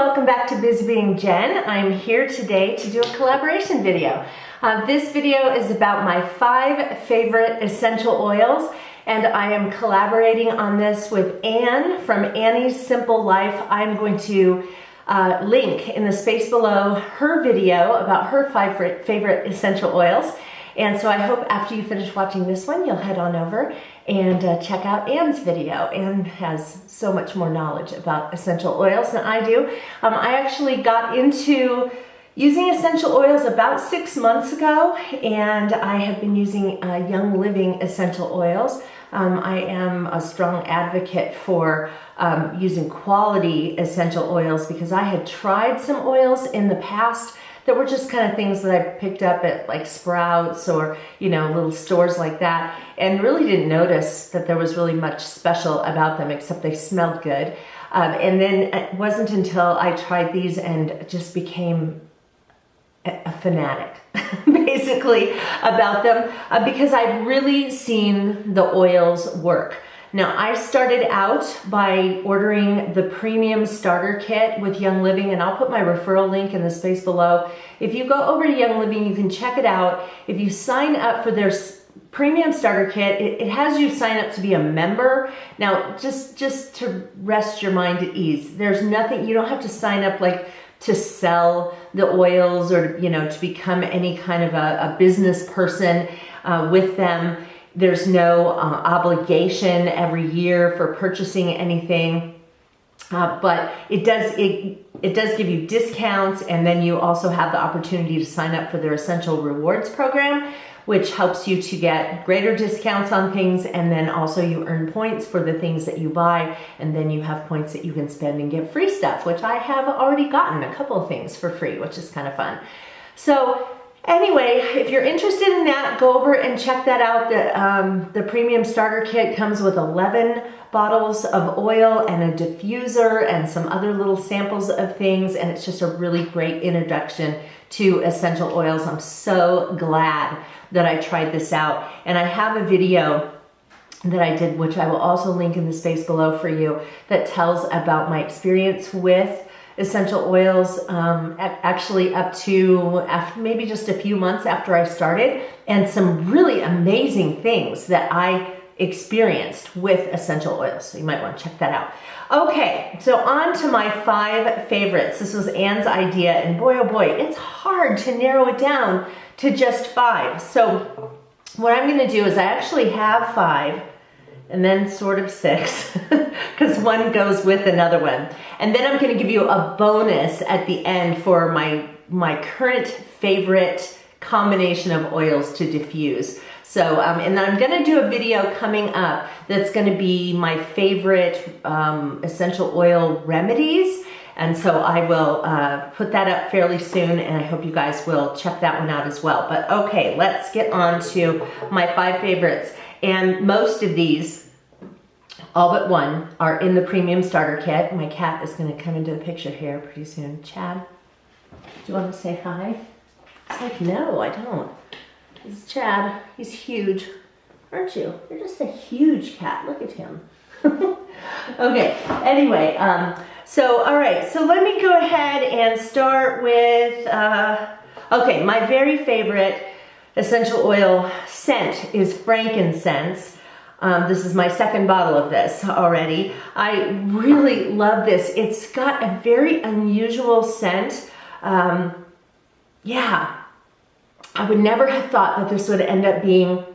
welcome back to Busy Being Jen. I'm here today to do a collaboration video. This video is about my 5 favorite essential oils, and I am collaborating on this with Anne from Annie's Simple Life. I'm going to link in the space below her video about her 5 favorite essential oils. And so I hope after you finish watching this one, you'll head on over and check out Anne's video. Anne has so much more knowledge about essential oils than I do. I actually got into using essential oils about 6 months ago, and I have been using Young Living essential oils. I am a strong advocate for using quality essential oils because I had tried some oils in the past that were just kind of things that I picked up at like Sprouts or, you know, little stores like that, and really didn't notice that there was really much special about them except they smelled good. And then it wasn't until I tried these and just became a fanatic basically about them because I've really seen the oils work. Now, I started out by ordering the premium starter kit with Young Living, and I'll put my referral link in the space below. If you go over to Young Living, you can check it out. If you sign up for their premium starter kit, it has you sign up to be a member. Now, just to rest your mind at ease, there's nothing, you don't have to sign up like to sell the oils or, you know, to become any kind of a business person with them. There's no obligation every year for purchasing anything, but it does give you discounts, and then you also have the opportunity to sign up for their Essential Rewards program, which helps you to get greater discounts on things, and then also you earn points for the things that you buy, and then you have points that you can spend and get free stuff, which I have already gotten a couple of things for free, which is kind of fun. So anyway, if you're interested in that, go over and check that out. The premium starter kit comes with 11 bottles of oil and a diffuser and some other little samples of things, and it's just a really great introduction to essential oils. I'm so glad that I tried this out, and I have a video that I did, which I will also link in the space below for you, that tells about my experience with essential oils, actually up to maybe just a few months after I started, and some really amazing things that I experienced with essential oils. So you might want to check that out. Okay, so on to my 5 favorites. This was Anne's idea, and boy, oh boy, it's hard to narrow it down to just 5. So what I'm going to do is I actually have 5, and then sort of 6, because one goes with another one. And then I'm going to give you a bonus at the end for my current favorite combination of oils to diffuse. So, and I'm going to do a video coming up that's going to be my favorite essential oil remedies. And so I will put that up fairly soon, and I hope you guys will check that one out as well. But okay, let's get on to my 5 favorites. And most of these, all but one, are in the premium starter kit. My cat is going to come into the picture here pretty soon. Chad, do you want to say hi? It's like, no, I don't. This is Chad. He's huge. Aren't you? You're just a huge cat. Look at him. Okay, anyway, so all right, so let me go ahead and start with, okay, my very favorite essential oil scent is Frankincense. This is my 2nd bottle of this already. I really love this. It's got a very unusual scent. Yeah, I would never have thought that this would end up being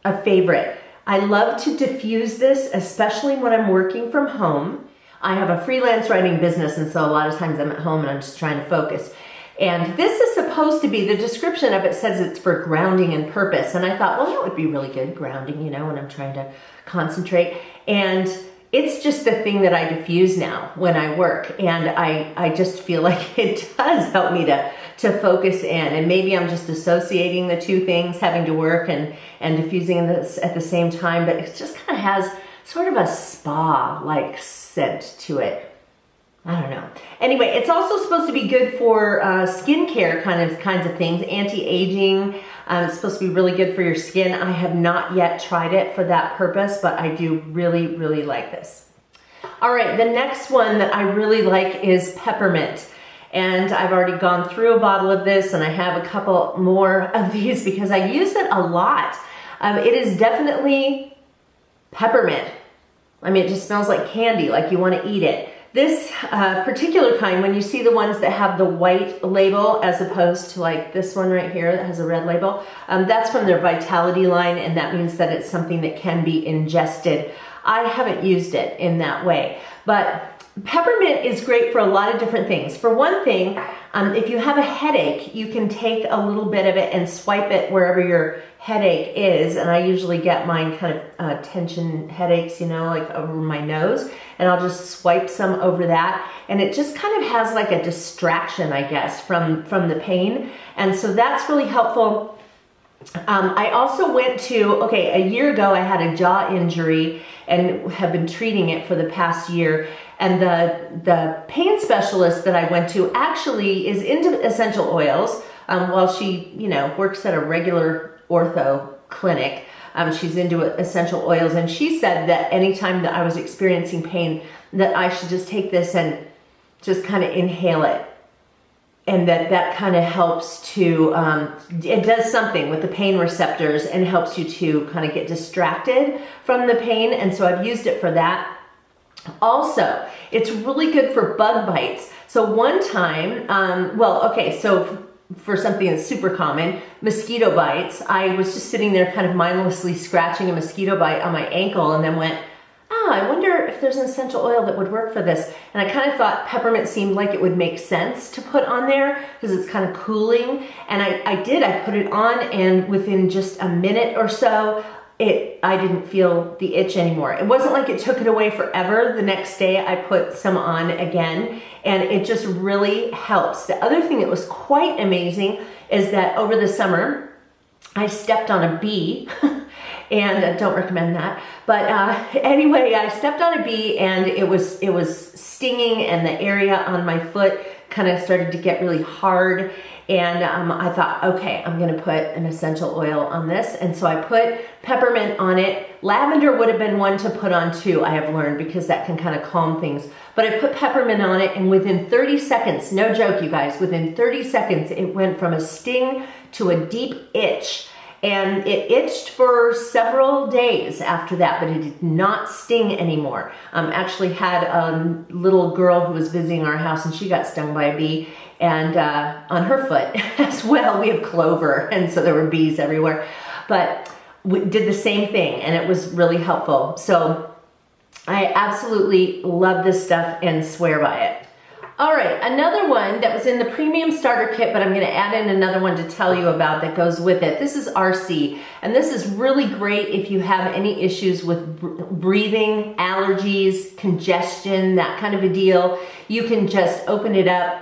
a favorite. I love to diffuse this, especially when I'm working from home. I have a freelance writing business, and so a lot of times I'm at home and I'm just trying to focus. And this is supposed to be, the description of it says it's for grounding and purpose. And I thought, well, that would be really good, grounding, you know, when I'm trying to concentrate. And it's just the thing that I diffuse now when I work. And I just feel like it does help me to focus in. And maybe I'm just associating the 2 things, having to work and diffusing this at the same time. But it just kind of has sort of a spa-like scent to it. I don't know. Anyway, it's also supposed to be good for skincare kinds of things, anti-aging. It's supposed to be really good for your skin. I have not yet tried it for that purpose, but I do really, really like this. All right, the next one that I really like is Peppermint. And I've already gone through a bottle of this, and I have a couple more of these because I use it a lot. It is definitely peppermint. I mean, it just smells like candy, like you want to eat it. This particular kind, when you see the ones that have the white label as opposed to like this one right here that has a red label, that's from their Vitality line, and that means that it's something that can be ingested. I haven't used it in that way, but peppermint is great for a lot of different things. For one thing, if you have a headache, you can take a little bit of it and swipe it wherever your headache is. And I usually get mine kind of tension headaches, you know, like over my nose. And I'll just swipe some over that. And it just kind of has like a distraction, I guess, from the pain. And so that's really helpful. I also went to, a year ago I had a jaw injury and have been treating it for the past year. And the pain specialist that I went to actually is into essential oils. While she, you know, works at a regular ortho clinic, she's into essential oils. And she said that anytime that I was experiencing pain, that I should just take this and just kind of inhale it. And that kind of helps to, it does something with the pain receptors and helps you to kind of get distracted from the pain. And so I've used it for that. Also, it's really good for bug bites. So one time, so for something that's super common, mosquito bites, I was just sitting there kind of mindlessly scratching a mosquito bite on my ankle and then went, I wonder if there's an essential oil that would work for this. And I kind of thought peppermint seemed like it would make sense to put on there because it's kind of cooling. And I put it on, and within just a minute or so, I didn't feel the itch anymore. It wasn't like it took it away forever. The next day I put some on again, and it just really helps. The other thing that was quite amazing is that over the summer, I stepped on a bee, and I don't recommend that. But anyway, I stepped on a bee, and it was stinging, and the area on my foot kind of started to get really hard. And I thought, okay, I'm gonna put an essential oil on this. And so I put peppermint on it. Lavender would have been one to put on too, I have learned, because that can kind of calm things. But I put peppermint on it, and within 30 seconds, no joke you guys, within 30 seconds, it went from a sting to a deep itch. And it itched for several days after that, but it did not sting anymore. Actually had a little girl who was visiting our house, and she got stung by a bee, and on her foot as well. We have clover, and so there were bees everywhere. But we did the same thing, and it was really helpful. So I absolutely love this stuff and swear by it. All right, another one that was in the premium starter kit, but I'm gonna add in another one to tell you about that goes with it. This is RC, and this is really great if you have any issues with breathing, allergies, congestion, that kind of a deal. You can just open it up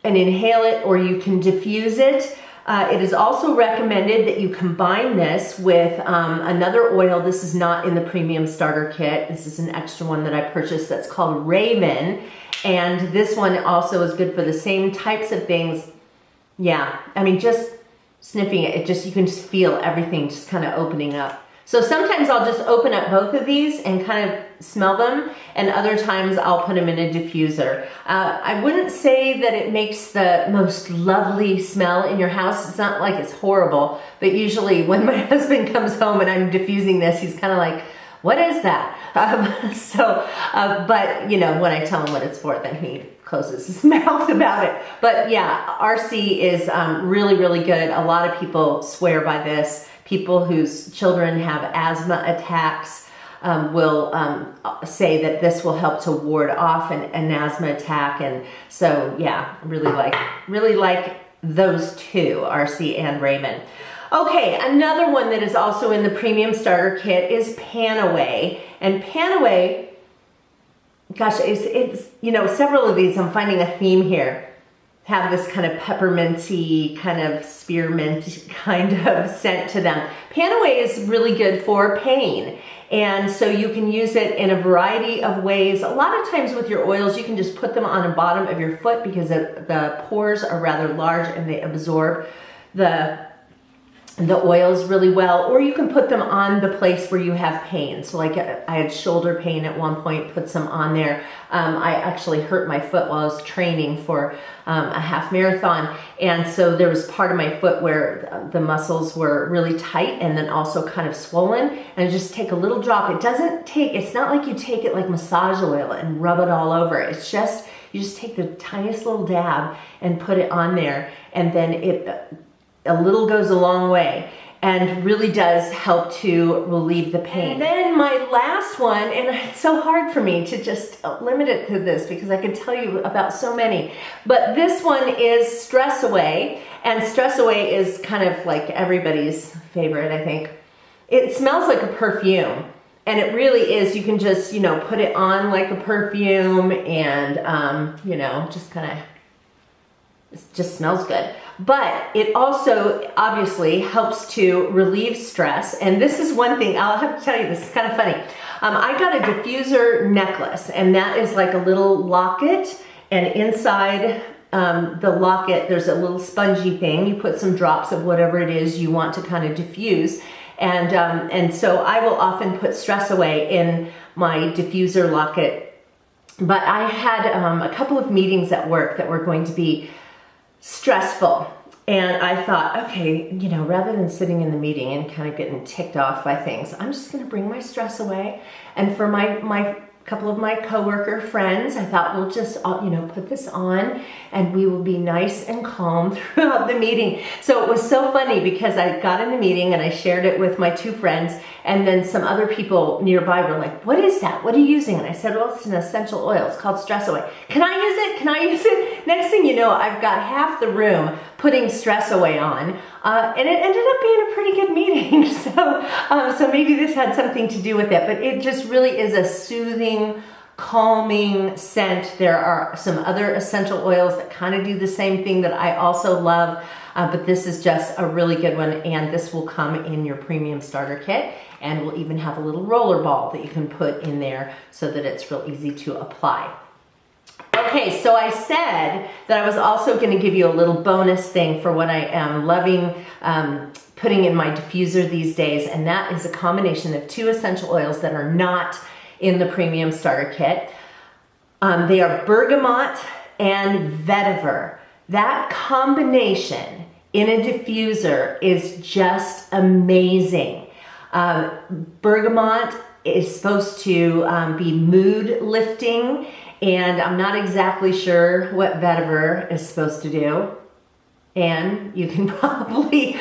and inhale it, or you can diffuse it. It is also recommended that you combine this with another oil. This is not in the premium starter kit. This is an extra one that I purchased that's called Raven. And this one also is good for the same types of things. Yeah, I mean, just sniffing it, you can just feel everything just kind of opening up. So sometimes I'll just open up both of these and kind of smell them, and other times I'll put them in a diffuser. I wouldn't say that it makes the most lovely smell in your house. It's not like it's horrible, but usually when my husband comes home and I'm diffusing this, he's kind of like, what is that? But you know, when I tell him what it's for, then he closes his mouth about it. But yeah, RC is really, really good. A lot of people swear by this. People whose children have asthma attacks will say that this will help to ward off an asthma attack. And so yeah, really like those two, RC and Raven. Okay, another one that is also in the premium starter kit is PanAway. And PanAway, gosh, it's you know, several of these, I'm finding a theme here, have this kind of pepperminty, kind of spearmint kind of scent to them. PanAway is really good for pain. And so you can use it in a variety of ways. A lot of times with your oils, you can just put them on the bottom of your foot because the pores are rather large and they absorb the the oils really well, or you can put them on the place where you have pain. So like I had shoulder pain at one point, put some on there. I actually hurt my foot while I was training for a half marathon. And so there was part of my foot where the muscles were really tight and then also kind of swollen. And just take a little drop. It's not like you take it like massage oil and rub it all over. It's just, you just take the tiniest little dab and put it on there. And then a little goes a long way and really does help to relieve the pain. And then my last one, and it's so hard for me to just limit it to this because I could tell you about so many, but this one is StressAway, and StressAway is kind of like everybody's favorite, I think. It smells like a perfume, and it really is. You can just, you know, put it on like a perfume and, you know, just kind of, it just smells good. But it also obviously helps to relieve stress. And this is one thing, I'll have to tell you, this is kind of funny. I got a diffuser necklace, and that is like a little locket, and inside the locket there's a little spongy thing. You put some drops of whatever it is you want to kind of diffuse. And so I will often put StressAway in my diffuser locket. But I had a couple of meetings at work that were going to be stressful. And I thought, okay, you know, rather than sitting in the meeting and kind of getting ticked off by things, I'm just going to bring my StressAway. And for my couple of my coworker friends, I thought we'll just, you know, put this on and we will be nice and calm throughout the meeting. So it was so funny because I got in the meeting and I shared it with my two friends, and then some other people nearby were like, what is that? What are you using? And I said, well, it's an essential oil. It's called StressAway. Can I use it? Can I use it? Next thing you know, I've got half the room putting StressAway on, and it ended up being a pretty good meeting. So maybe this had something to do with it, but it just really is a soothing, calming scent. There are some other essential oils that kind of do the same thing that I also love, but this is just a really good one, and this will come in your premium starter kit, and we'll even have a little roller ball that you can put in there so that it's real easy to apply. Okay, so I said that I was also going to give you a little bonus thing for what I am loving putting in my diffuser these days, and that is a combination of two essential oils that are not in the premium starter kit. They are bergamot and vetiver. That combination in a diffuser is just amazing. Bergamot is supposed to be mood lifting, and I'm not exactly sure what vetiver is supposed to do. And you can probably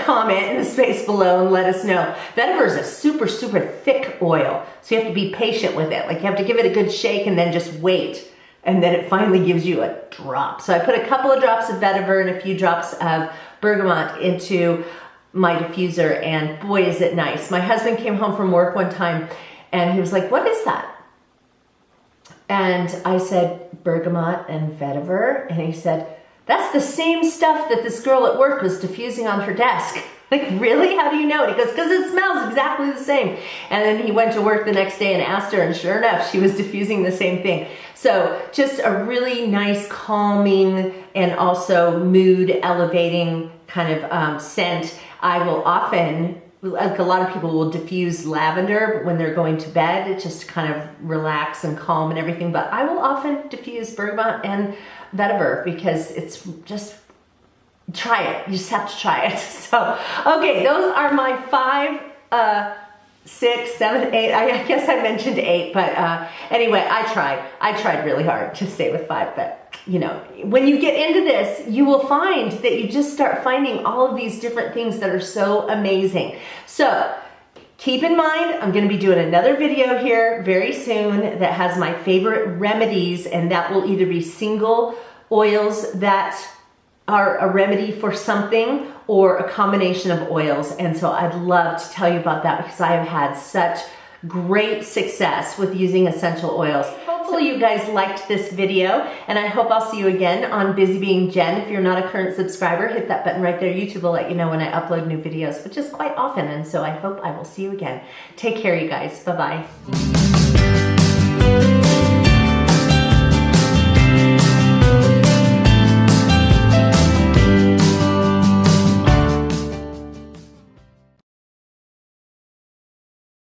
comment in the space below and let us know. Vetiver is a super, super thick oil, so you have to be patient with it. Like, you have to give it a good shake and then just wait, and then it finally gives you a drop. So I put a couple of drops of vetiver and a few drops of bergamot into my diffuser, and boy, is it nice. My husband came home from work one time and he was like, what is that? And I said, bergamot and vetiver. And he said, that's the same stuff that this girl at work was diffusing on her desk. Like, really? How do you know? And he goes, because it smells exactly the same. And then he went to work the next day and asked her, and sure enough, she was diffusing the same thing. So just a really nice, calming, and also mood elevating kind of scent. I will often, like, a lot of people will diffuse lavender when they're going to bed, just to kind of relax and calm and everything. But I will often diffuse bergamot and vetiver because it's just, try it. You just have to try it. So, okay, those are my 5, 6, 7, 8. I guess I mentioned 8, but anyway, I tried really hard to stay with 5, but you know, when you get into this, you will find that you just start finding all of these different things that are so amazing. So keep in mind, I'm going to be doing another video here very soon that has my favorite remedies, and that will either be single oils that are a remedy for something or a combination of oils. And so I'd love to tell you about that because I have had such great success with using essential oils. Hopefully you guys liked this video, and I hope I'll see you again on BusyBeingJen. If you're not a current subscriber, hit that button right there. YouTube will let you know when I upload new videos, which is quite often, and so I hope I will see you again. Take care, you guys. Bye-bye.